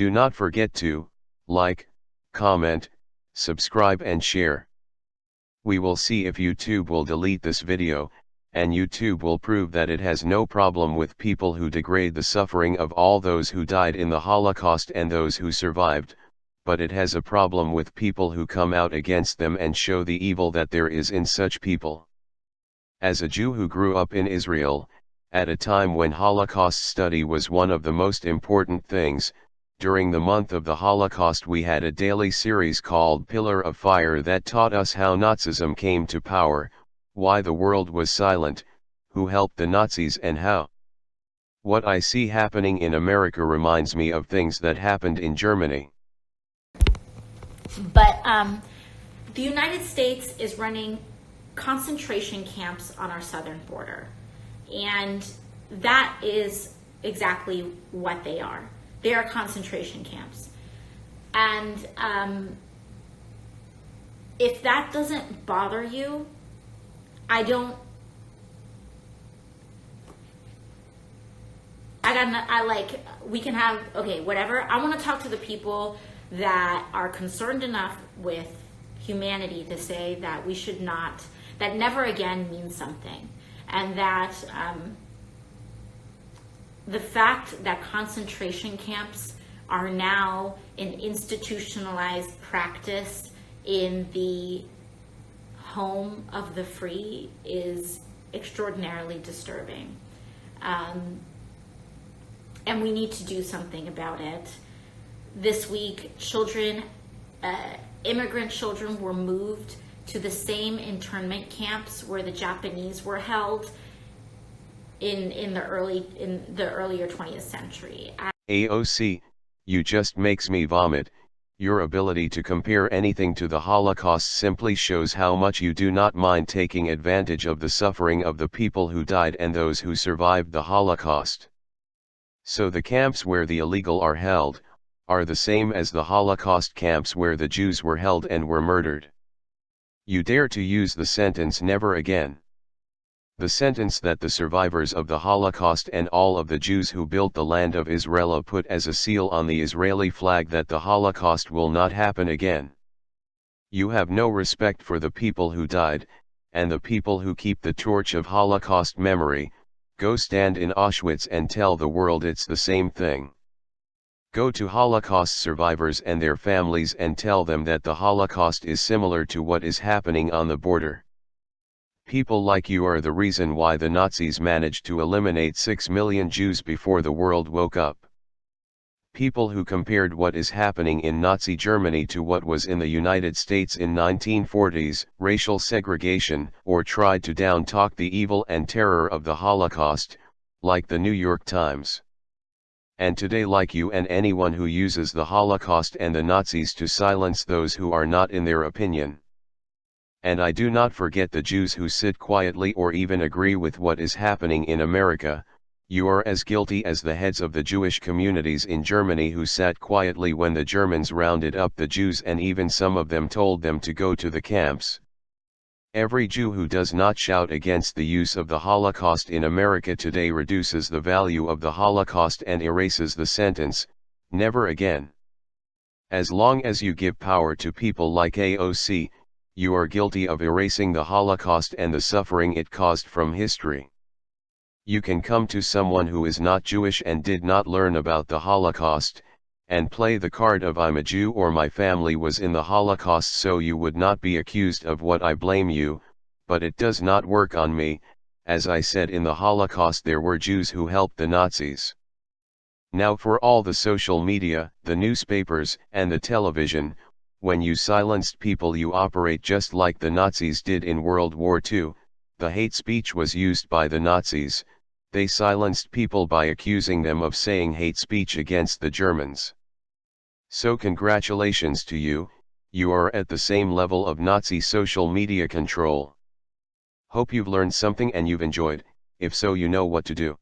Do not forget to like, comment, subscribe and share. We will see if YouTube will delete this video, and YouTube will prove that it has no problem with people who degrade the suffering of all those who died in the Holocaust and those who survived, but it has a problem with people who come out against them and show the evil that there is in such people. As a Jew who grew up in Israel, at a time when Holocaust study was one of the most important things, during the month of the Holocaust we had a daily series called Pillar of Fire that taught us how Nazism came to power, why the world was silent, who helped the Nazis and how. What I see happening in America reminds me of things that happened in Germany. But the United States is running concentration camps on our southern border. And that is exactly what they are. They are concentration camps. And if that doesn't bother you, we can have, okay, whatever. I want to talk to the people that are concerned enough with humanity to say that we should not, that never again means something. And that the fact that concentration camps are now an institutionalized practice in the home of the free is extraordinarily disturbing. And we need to do something about it. This week, immigrant children were moved to the same internment camps where the Japanese were held in the earlier 20th century. AOC, you just makes me vomit. Your ability to compare anything to the Holocaust simply shows how much you do not mind taking advantage of the suffering of the people who died and those who survived the Holocaust. So the camps where the illegal are held, are the same as the Holocaust camps where the Jews were held and were murdered. You dare to use the sentence "never again." The sentence that the survivors of the Holocaust and all of the Jews who built the land of Israel put as a seal on the Israeli flag that the Holocaust will not happen again. You have no respect for the people who died, and the people who keep the torch of Holocaust memory. Go stand in Auschwitz and tell the world it's the same thing. Go to Holocaust survivors and their families and tell them that the Holocaust is similar to what is happening on the border. People like you are the reason why the Nazis managed to eliminate 6 million Jews before the world woke up. People who compared what is happening in Nazi Germany to what was in the United States in 1940s, racial segregation, or tried to down-talk the evil and terror of the Holocaust, like the New York Times. And today, like you and anyone who uses the Holocaust and the Nazis to silence those who are not in their opinion. And I do not forget the Jews who sit quietly or even agree with what is happening in America. You are as guilty as the heads of the Jewish communities in Germany who sat quietly when the Germans rounded up the Jews and even some of them told them to go to the camps. Every Jew who does not shout against the use of the Holocaust in America today reduces the value of the Holocaust and erases the sentence, "never again." As long as you give power to people like AOC, you are guilty of erasing the Holocaust and the suffering it caused from history. You can come to someone who is not Jewish and did not learn about the Holocaust, and play the card of "I'm a Jew" or "my family was in the Holocaust so you would not be accused of what I blame you," but it does not work on me. As I said, in the Holocaust there were Jews who helped the Nazis. Now for all the social media, the newspapers, and the television, when you silenced people you operate just like the Nazis did in World War II, the hate speech was used by the Nazis. They silenced people by accusing them of saying hate speech against the Germans. So congratulations to you, you are at the same level of Nazi social media control. Hope you've learned something and you've enjoyed. If so, you know what to do.